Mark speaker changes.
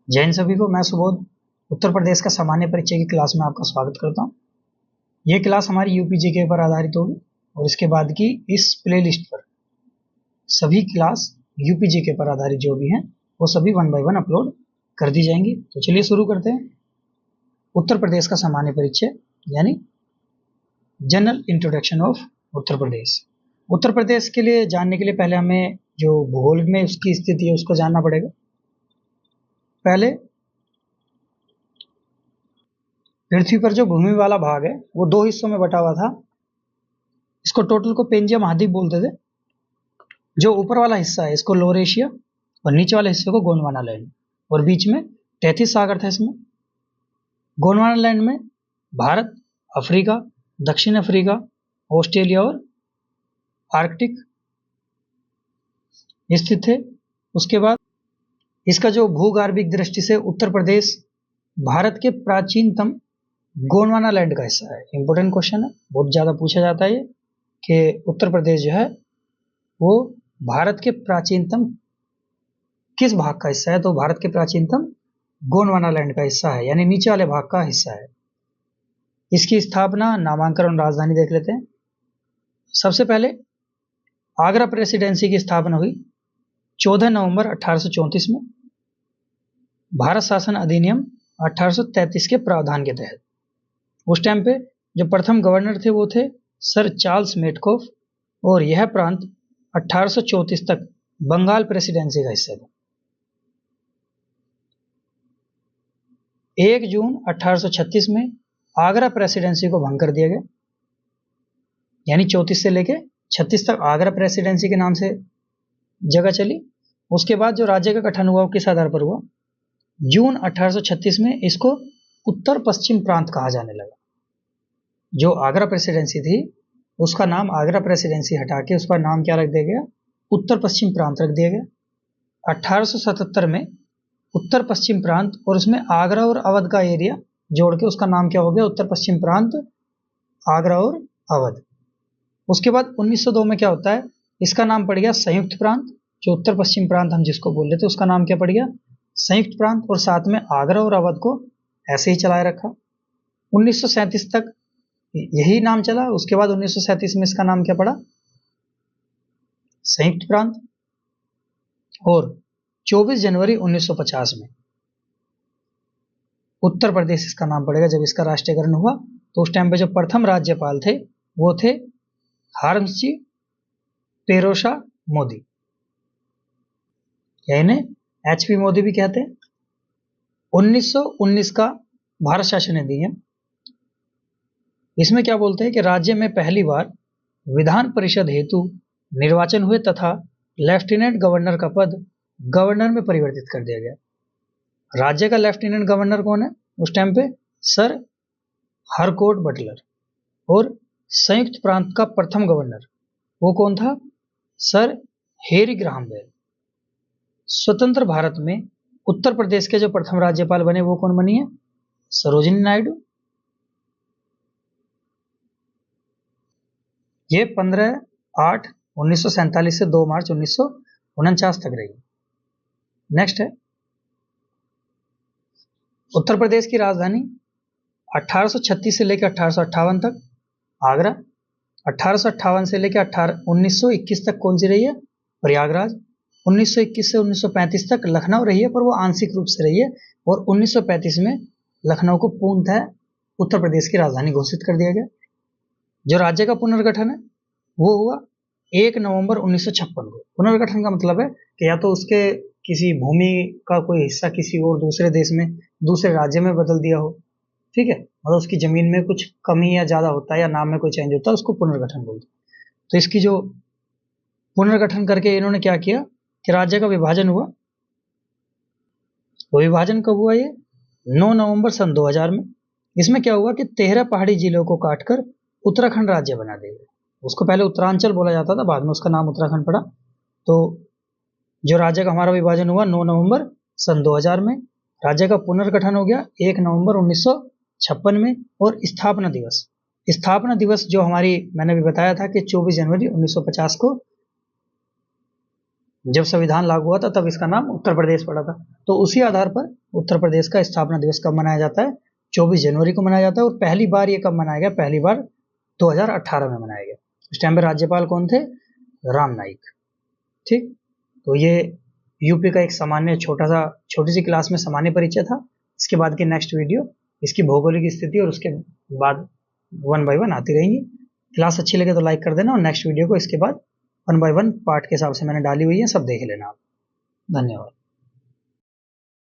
Speaker 1: जय हिंद सभी को। मैं सुबोध उत्तर प्रदेश का सामान्य परिचय की क्लास में आपका स्वागत करता हूं। यह क्लास हमारी यूपीजी के ऊपर आधारित होगी और इसके बाद की इस प्लेलिस्ट पर सभी क्लास यूपीजी के ऊपर आधारित जो भी हैं वो सभी 1 बाय 1 अपलोड कर दी जाएंगी। तो चलिए शुरू करते हैं। उत्तर प्रदेश का सामान्य परिचय यानी general introduction of Uttar Pradesh. Uttar Pradesh के लिए जानने के लिए पहले हमें जो भूगोल में उसकी स्थिति है उसको जानना पड़ेगा। पहले पृथ्वी पर जो भूमि वाला भाग है वो 2 हिस्सों में बटा हुआ था। इसको टोटल को पेंजिया महाद्वीप बोलते थे। जो ऊपर वाला हिस्सा है इसको लोअर एशिया और नीचे वाले हिस्से को गोंडवाना लैंड, और बीच में 33 सागर था। इसमें गोंडवाना लैंड में भारत, अफ्रीका, दक्षिण अफ्रीका, ऑस्ट्रेलिया और आर्कटिक स्थित थे। उसके बाद इसका जो भूगर्भिक दृष्टि से उत्तर प्रदेश भारत के प्राचीनतम गोंडवाना लैंड का हिस्सा है। इंपॉर्टेंट क्वेश्चन है, बहुत ज्यादा पूछा जाता है ये कि उत्तर प्रदेश जो है वो भारत के प्राचीनतम किस भाग का हिस्सा है। तो भारत के प्राचीनतम गोंडवाना लैंड का हिस्सा है, यानी नीचे वाले भाग का हिस्सा है। इसकी स्थापना, नामांकन और राजधानी देख लेते हैं। सबसे पहले आगरा प्रेसिडेंसी की स्थापना हुई 14 नवंबर 1834 में भारत शासन अधिनियम 1833 के प्रावधान के तहत। उस टाइम पे जो प्रथम गवर्नर थे वो थे सर चार्ल्स मेटकॉफ, और यह प्रांत 1834 तक बंगाल प्रेसिडेंसी का हिस्सा था। 1 जून 1836 में आगरा प्रेसिडेंसी को भंग कर दिया गया, यानी 34 से लेके 36 तक आगरा प्रेसिडेंसी के नाम से जगह चली। उसके बाद जो राज्य का गठन हुआ वो किस आधार पर हुआ? जून 1836 में इसको उत्तर पश्चिम प्रांत कहा जाने लगा। जो आगरा प्रेसिडेंसी थी उसका नाम आगरा प्रेसिडेंसी हटा के उसका नाम क्या रख दिया गया? उत्तर पश्चिम प्रांत रख दिया गया। 1877 में उत्तर पश्चिम प्रांत और उसमें आगरा और अवध का एरिया जोड़ के उसका नाम क्या हो गया? उत्तर पश्चिम प्रांत, आगरा और अवध। उसके बाद 1902 में क्या होता है? इसका नाम पड़ गया संयुक्त प्रांत। जो उत्तर पश्चिम प्रांत हम जिसको बोल रहे थे उसका नाम क्या पड़ गया? संयुक्त प्रांत, और साथ में आगरा और अवध को ऐसे ही चलाए रखा। 1937 तक यही नाम चला। उसके बाद 1937 में इसका नाम क्या पड़ा? संयुक्त प्रांत। और 24 जनवरी 1950 में उत्तर प्रदेश इसका नाम पड़ेगा। जब इसका राष्ट्रीयकरण हुआ तो उस टाइम पे जो प्रथम राज्यपाल थे वो थे हारमजी पेरोशा मोदी, यानी एचपी मोदी भी कहते हैं। 1919 का भारत शासन अधिनियम, इसमें क्या बोलते हैं कि राज्य में पहली बार विधान परिषद हेतु निर्वाचन हुए तथा लेफ्टिनेंट गवर्नर का पद गवर्नर में परिवर्तित कर दिया गया। राज्य का लेफ्टिनेंट गवर्नर कौन है उस टाइम पे? Sir Harcourt Buttler. और संयुक्त प्रांत का प्रथम गवर्नर वो कौन था? सर हेरी ग्राहम बेल। स्वतंत्र भारत में उत्तर प्रदेश के जो प्रथम राज्यपाल बने वो कौन बनी है? सरोजिनी नायडू। ये 15/8/1947 से 2 मार्च 1949 तक रही। नेक्स्ट है उत्तर प्रदेश की राजधानी 1836 से लेकर 1858 तक आगरा, 1858 से लेकर 1921 तक कौन सी रही है? प्रयागराज। 1921 से 1935 तक लखनऊ रही है, पर वो आंशिक रूप से रही है, और 1935 में लखनऊ को पूर्णतः उत्तर प्रदेश की राजधानी घोषित कर दिया गया। जो राज्य का पुनर्गठन है वो हुआ 1 नवंबर 1956 को। पुनर्गठन का मतलब है कि या तो उसके किसी भूमि का कोई हिस्सा किसी और दूसरे देश में, दूसरे राज्य में बदल दिया हो, ठीक है, मतलब उसकी जमीन में कुछ कमी या ज्यादा होता है या नाम में कोई चेंज होता है, उसको पुनर्गठन बोलते हैं। तो इसकी जो पुनर्गठन करके इन्होंने क्या किया कि राज्य का विभाजन हुआ। वो विभाजन कब हुआ? ये 9 नवंबर सन 2000 में। इसमें क्या हुआ कि 13 पहाड़ी जिलों को काटकर उत्तराखंड राज्य बना दिया गया। उसको पहले उत्तरांचल बोला जाता था, बाद में उसका नाम उत्तराखंड पड़ा। तो जो राज्य का हमारा विभाजन हुआ 9 नवंबर सन 2000 में, राज्य का पुनर्गठन हो गया 1 नवंबर 1956 में। और स्थापना दिवस जो हमारी मैंने भी बताया था कि 24 जनवरी 1950 को जब संविधान लागू हुआ था तब इसका नाम उत्तर प्रदेश पड़ा था। तो उसी आधार पर उत्तर प्रदेश का स्थापना दिवस कब मनाया जाता है? 24 जनवरी को मनाया जाता है। और पहली बार ये कब मनाया गया? पहली बार 2018 में मनाया गया। उस टाइम पर राज्यपाल कौन थे? राम नाईक। ठीक, तो ये यूपी का एक सामान्य छोटी सी क्लास में सामान्य परिचय था। इसके बाद की नेक्स्ट वीडियो इसकी भौगोलिक स्थिति और उसके बाद 1 बाय 1 आती रहेंगी। क्लास अच्छी लगे तो लाइक कर देना और नेक्स्ट वीडियो को इसके बाद 1 बाय 1 पार्ट के हिसाब से मैंने डाली हुई है, सब देख लेना आप। धन्यवाद।